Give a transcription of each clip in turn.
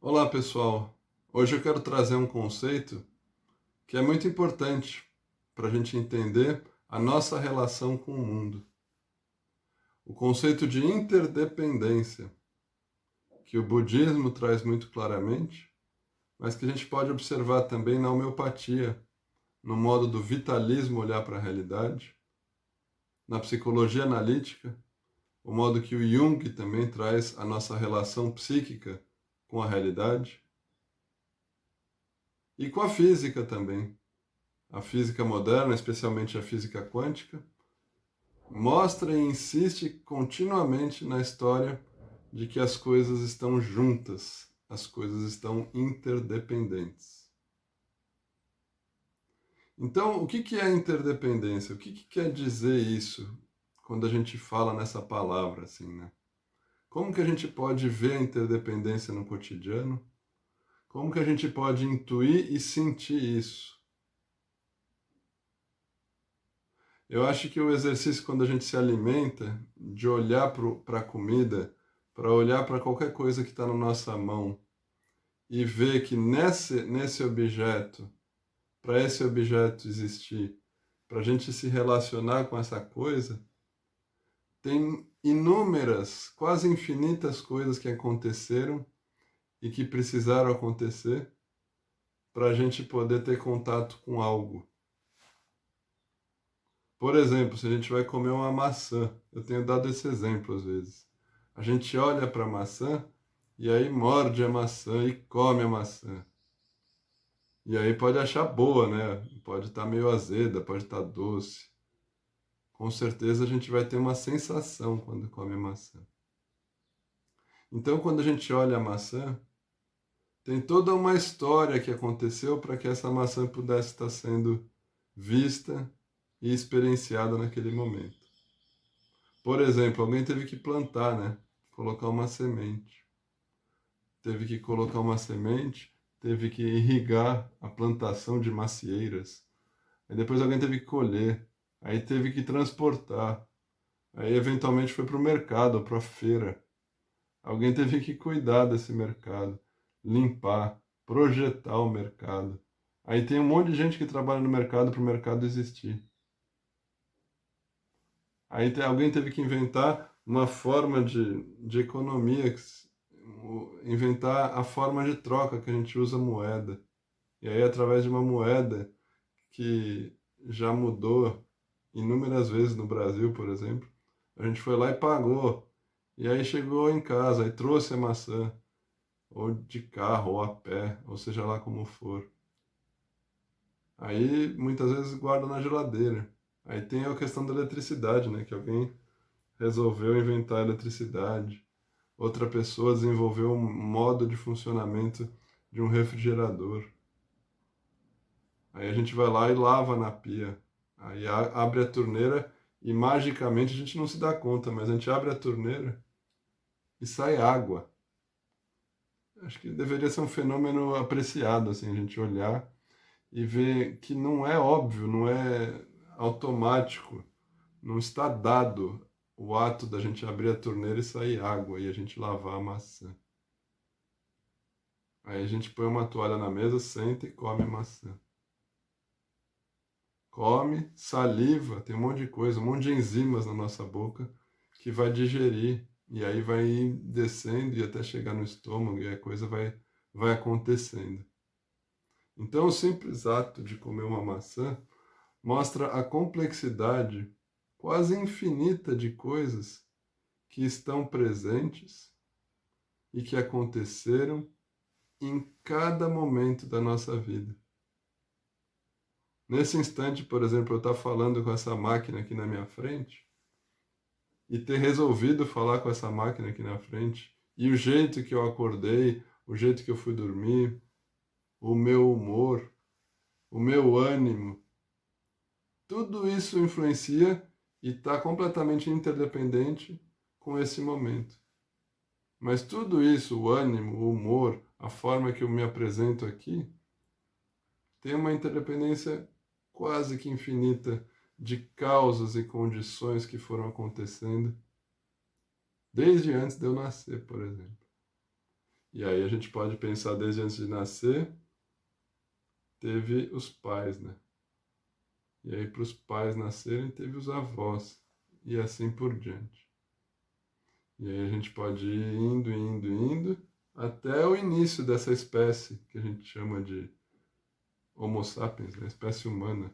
Olá, pessoal. Hoje eu quero trazer um conceito que é muito importante para a gente entender a nossa relação com o mundo. O conceito de interdependência, que o budismo traz muito claramente, mas que a gente pode observar também na homeopatia, no modo do vitalismo olhar para a realidade, na psicologia analítica, o modo que o Jung também traz a nossa relação psíquica com a realidade, e com a física também. A física moderna, especialmente a física quântica, mostra e insiste continuamente na história de que as coisas estão juntas, as coisas estão interdependentes. Então, o que é interdependência? O que quer dizer isso quando a gente fala nessa palavra assim, né? Como que a gente pode ver a interdependência no cotidiano? Como que a gente pode intuir e sentir isso? Eu acho que o exercício, quando a gente se alimenta, de olhar para a comida, para olhar para qualquer coisa que está na nossa mão e ver que nesse objeto, para esse objeto existir, para a gente se relacionar com essa coisa, tem inúmeras, quase infinitas coisas que aconteceram e que precisaram acontecer para a gente poder ter contato com algo. Por exemplo, se a gente vai comer uma maçã, eu tenho dado esse exemplo às vezes. A gente olha para a maçã e aí morde a maçã e come a maçã. E aí pode achar boa, né? Pode estar meio azeda, pode estar doce. Com certeza a gente vai ter uma sensação quando come a maçã. Então, quando a gente olha a maçã, tem toda uma história que aconteceu para que essa maçã pudesse estar sendo vista e experienciada naquele momento. Por exemplo, alguém teve que plantar, né? Colocar uma semente. Teve que colocar uma semente, teve que irrigar a plantação de macieiras. Aí depois alguém teve que colher. Aí teve que transportar. Aí eventualmente foi para o mercado, para a feira. Alguém teve que cuidar desse mercado, limpar, projetar o mercado. Aí tem um monte de gente que trabalha no mercado para o mercado existir. Aí alguém teve que inventar uma forma de economia, inventar a forma de troca que a gente usa moeda. E aí, através de uma moeda que já mudou inúmeras vezes no Brasil, por exemplo, a gente foi lá e pagou. E aí chegou em casa e trouxe a maçã, ou de carro, ou a pé, ou seja lá como for. Aí muitas vezes guarda na geladeira. Aí tem a questão da eletricidade, né? Que alguém resolveu inventar a eletricidade. Outra pessoa desenvolveu um modo de funcionamento de um refrigerador. Aí a gente vai lá e lava na pia. Aí abre a torneira e magicamente a gente não se dá conta, mas a gente abre a torneira e sai água. Acho que deveria ser um fenômeno apreciado, assim, a gente olhar e ver que não é óbvio, não é automático, não está dado o ato da gente abrir a torneira e sair água e a gente lavar a maçã. Aí a gente põe uma toalha na mesa, senta e come a maçã. Come, saliva, tem um monte de coisa, um monte de enzimas na nossa boca que vai digerir. E aí vai descendo e até chegar no estômago e a coisa vai acontecendo. Então, o simples ato de comer uma maçã mostra a complexidade quase infinita de coisas que estão presentes e que aconteceram em cada momento da nossa vida. Nesse instante, por exemplo, eu estar falando com essa máquina aqui na minha frente e ter resolvido falar com essa máquina aqui na frente, e o jeito que eu acordei, o jeito que eu fui dormir, o meu humor, o meu ânimo, tudo isso influencia e está completamente interdependente com esse momento. Mas tudo isso, o ânimo, o humor, a forma que eu me apresento aqui, tem uma interdependência quase que infinita de causas e condições que foram acontecendo desde antes de eu nascer, por exemplo. E aí a gente pode pensar desde antes de nascer, teve os pais, né? E aí para os pais nascerem, teve os avós, e assim por diante. E aí a gente pode ir indo, indo, indo, até o início dessa espécie, que a gente chama de Homo sapiens, né? Espécie humana.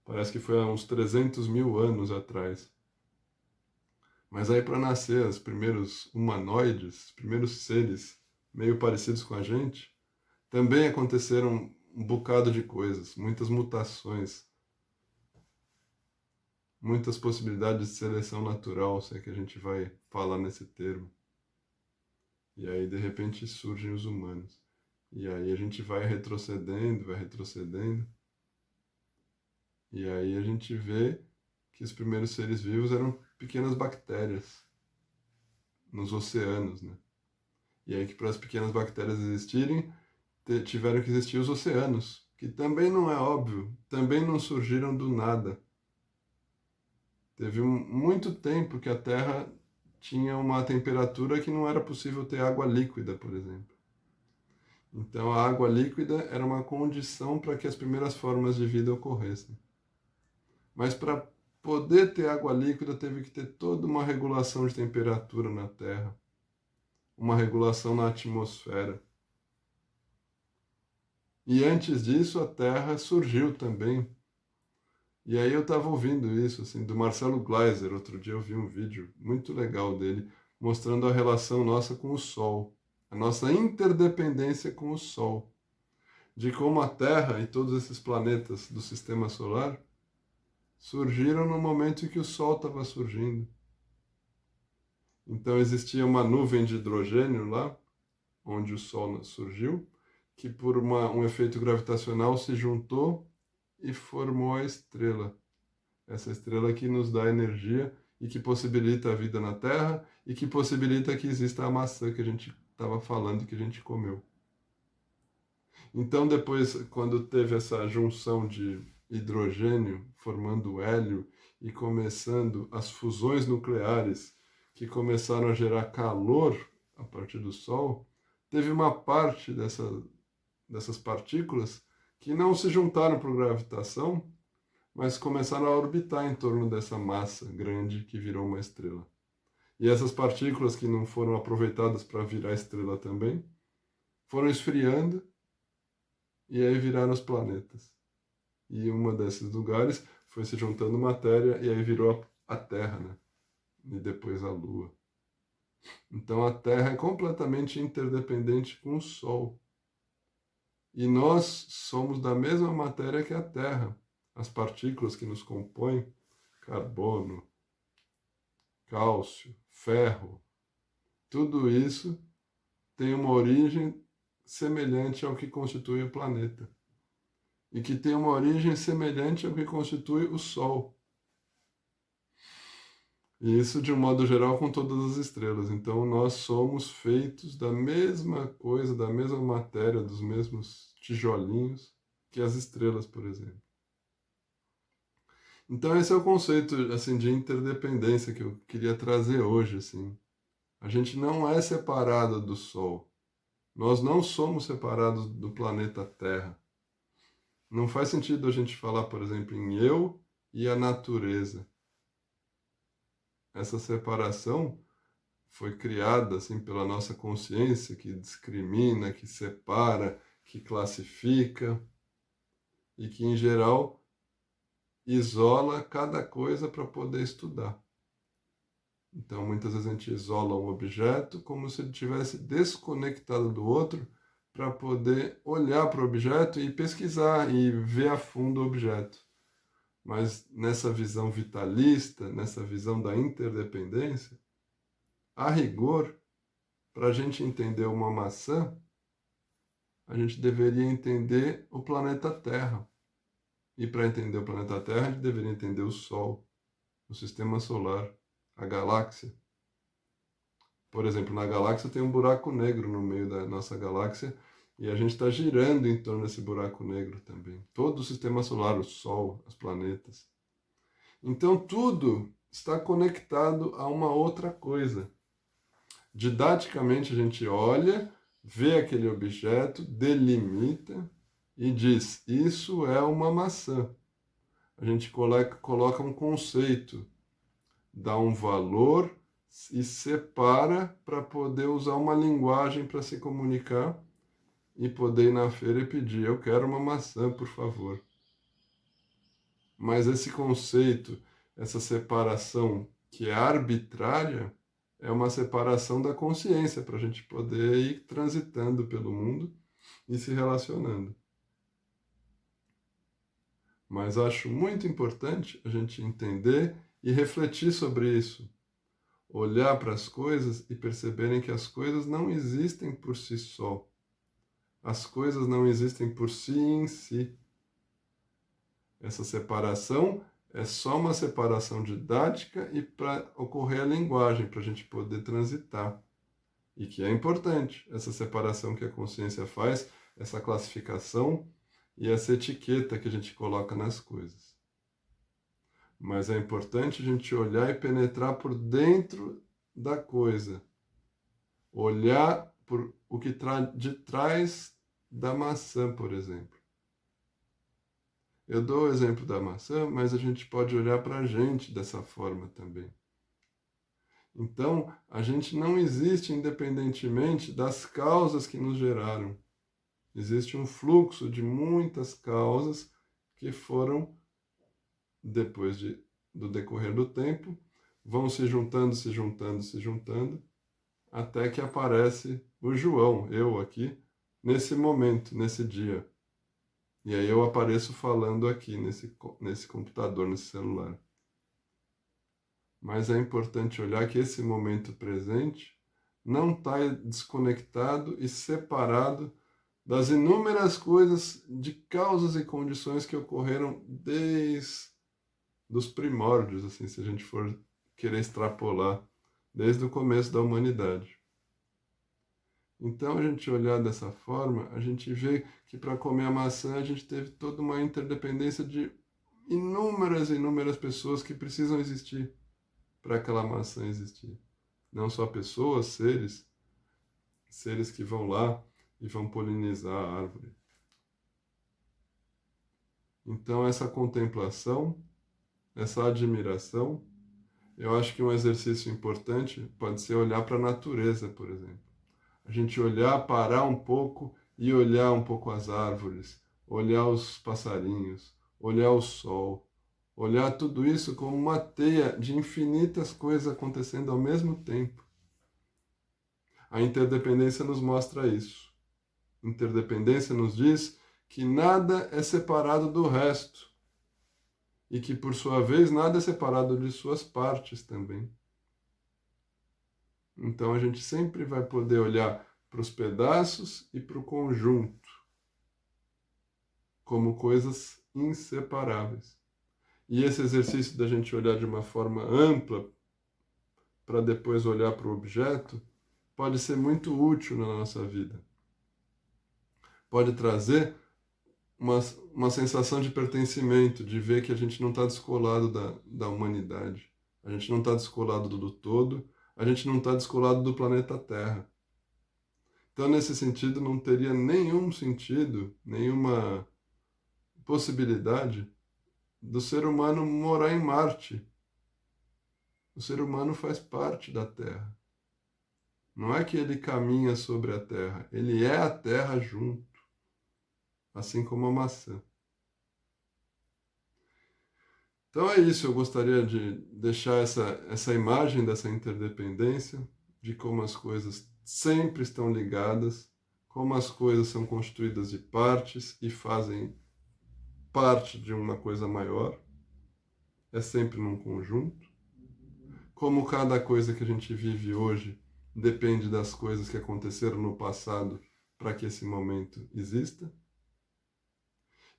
Parece que foi há uns 300 mil anos atrás. Mas aí para nascer os primeiros humanoides, os primeiros seres meio parecidos com a gente, também aconteceram um bocado de coisas, muitas mutações, muitas possibilidades de seleção natural, se é que a gente vai falar nesse termo. E aí de repente surgem os humanos. E aí a gente vai retrocedendo, vai retrocedendo. E aí a gente vê que os primeiros seres vivos eram pequenas bactérias nos oceanos, né? E aí que para as pequenas bactérias existirem, tiveram que existir os oceanos, que também não é óbvio, também não surgiram do nada. Teve muito tempo que a Terra tinha uma temperatura que não era possível ter água líquida, por exemplo. Então a água líquida era uma condição para que as primeiras formas de vida ocorressem. Mas para poder ter água líquida teve que ter toda uma regulação de temperatura na Terra, uma regulação na atmosfera. E antes disso a Terra surgiu também. E aí eu estava ouvindo isso, assim, do Marcelo Gleiser. Outro dia eu vi um vídeo muito legal dele, mostrando a relação nossa com o Sol, a nossa interdependência com o Sol, de como a Terra e todos esses planetas do Sistema Solar surgiram no momento em que o Sol estava surgindo. Então existia uma nuvem de hidrogênio lá, onde o Sol surgiu, que por um efeito gravitacional se juntou e formou a estrela. Essa estrela que nos dá energia e que possibilita a vida na Terra e que possibilita que exista a maçã que a gente estava falando que a gente comeu. Então depois, quando teve essa junção de hidrogênio formando hélio e começando as fusões nucleares que começaram a gerar calor a partir do Sol, teve uma parte dessas partículas que não se juntaram por gravitação, mas começaram a orbitar em torno dessa massa grande que virou uma estrela. E essas partículas que não foram aproveitadas para virar estrela também, foram esfriando e aí viraram os planetas. E uma desses lugares foi se juntando matéria e aí virou a Terra, né? E depois a Lua. Então a Terra é completamente interdependente com o Sol. E nós somos da mesma matéria que a Terra. As partículas que nos compõem, carbono, cálcio, ferro, tudo isso tem uma origem semelhante ao que constitui o planeta. E que tem uma origem semelhante ao que constitui o Sol. E isso, de um modo geral, com todas as estrelas. Então, nós somos feitos da mesma coisa, da mesma matéria, dos mesmos tijolinhos que as estrelas, por exemplo. Então, esse é o conceito assim, de interdependência que eu queria trazer hoje. Assim. A gente não é separado do Sol. Nós não somos separados do planeta Terra. Não faz sentido a gente falar, por exemplo, em eu e a natureza. Essa separação foi criada assim pela nossa consciência, que discrimina, que separa, que classifica e que, em geral, isola cada coisa para poder estudar. Então, muitas vezes a gente isola um objeto como se ele estivesse desconectado do outro para poder olhar para o objeto e pesquisar e ver a fundo o objeto. Mas nessa visão vitalista, nessa visão da interdependência, a rigor, para a gente entender uma maçã, a gente deveria entender o planeta Terra. E para entender o planeta Terra, a gente deveria entender o Sol, o Sistema Solar, a galáxia. Por exemplo, na galáxia tem um buraco negro no meio da nossa galáxia e a gente está girando em torno desse buraco negro também. Todo o Sistema Solar, o Sol, os planetas. Então tudo está conectado a uma outra coisa. Didaticamente a gente olha, vê aquele objeto, delimita e diz: isso é uma maçã. A gente coloca um conceito, dá um valor e separa para poder usar uma linguagem para se comunicar e poder ir na feira e pedir: eu quero uma maçã, por favor. Mas esse conceito, essa separação que é arbitrária, é uma separação da consciência para a gente poder ir transitando pelo mundo e se relacionando. Mas acho muito importante a gente entender e refletir sobre isso. Olhar para as coisas e perceberem que as coisas não existem por si só. As coisas não existem por si em si. Essa separação é só uma separação didática e para ocorrer a linguagem, para a gente poder transitar. E que é importante essa separação que a consciência faz, essa classificação e essa etiqueta que a gente coloca nas coisas. Mas é importante a gente olhar e penetrar por dentro da coisa. Olhar por o que de trás da maçã, por exemplo. Eu dou o exemplo da maçã, mas a gente pode olhar para a gente dessa forma também. Então, a gente não existe independentemente das causas que nos geraram. Existe um fluxo de muitas causas que foram, depois do decorrer do tempo, vão se juntando, se juntando, se juntando, até que aparece o João, eu aqui, nesse momento, nesse dia. E aí eu apareço falando aqui nesse computador, nesse celular. Mas é importante olhar que esse momento presente não está desconectado e separado das inúmeras coisas de causas e condições que ocorreram desde os primórdios, assim, se a gente for querer extrapolar, desde o começo da humanidade. Então, a gente olhar dessa forma, a gente vê que para comer a maçã a gente teve toda uma interdependência de inúmeras pessoas que precisam existir para aquela maçã existir. Não só pessoas, seres que vão lá e vão polinizar a árvore. Então, essa contemplação, essa admiração, eu acho que um exercício importante pode ser olhar para a natureza, por exemplo. A gente olhar, parar um pouco e olhar um pouco as árvores, olhar os passarinhos, olhar o sol, olhar tudo isso como uma teia de infinitas coisas acontecendo ao mesmo tempo. A interdependência nos mostra isso. Interdependência nos diz que nada é separado do resto e que, por sua vez, nada é separado de suas partes também. Então a gente sempre vai poder olhar para os pedaços e para o conjunto como coisas inseparáveis. E esse exercício da gente olhar de uma forma ampla para depois olhar para o objeto pode ser muito útil na nossa vida. Pode trazer uma sensação de pertencimento, de ver que a gente não está descolado da humanidade, a gente não está descolado do todo, a gente não está descolado do planeta Terra. Então, nesse sentido, não teria nenhum sentido, nenhuma possibilidade do ser humano morar em Marte. O ser humano faz parte da Terra. Não é que ele caminha sobre a Terra, ele é a Terra junto, assim como a maçã. Então é isso, eu gostaria de deixar essa imagem dessa interdependência, de como as coisas sempre estão ligadas, como as coisas são constituídas de partes e fazem parte de uma coisa maior, é sempre num conjunto. Como cada coisa que a gente vive hoje depende das coisas que aconteceram no passado para que esse momento exista.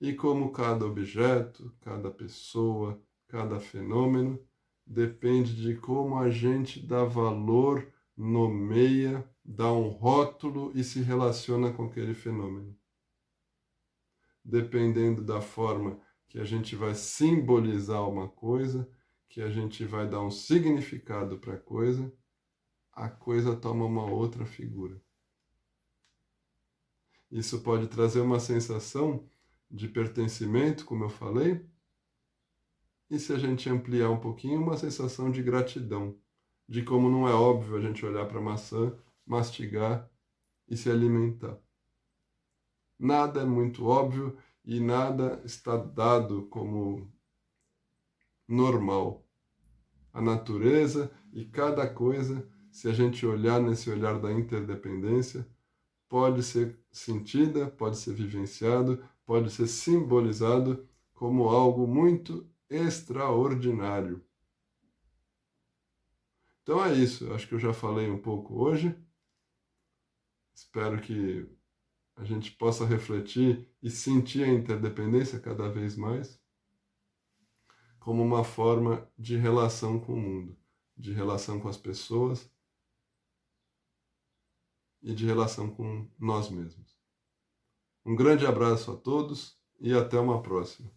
E como cada objeto, cada pessoa, cada fenômeno depende de como a gente dá valor, nomeia, dá um rótulo e se relaciona com aquele fenômeno. Dependendo da forma que a gente vai simbolizar uma coisa, que a gente vai dar um significado para a coisa toma uma outra figura. Isso pode trazer uma sensação de pertencimento, como eu falei, e se a gente ampliar um pouquinho, uma sensação de gratidão, de como não é óbvio a gente olhar para a maçã, mastigar e se alimentar. Nada é muito óbvio e nada está dado como normal. A natureza e cada coisa, se a gente olhar nesse olhar da interdependência, pode ser sentida, pode ser vivenciado, pode ser simbolizado como algo muito extraordinário. Então é isso, acho que eu já falei um pouco hoje. Espero que a gente possa refletir e sentir a interdependência cada vez mais como uma forma de relação com o mundo, de relação com as pessoas e de relação com nós mesmos. Um grande abraço a todos e até uma próxima.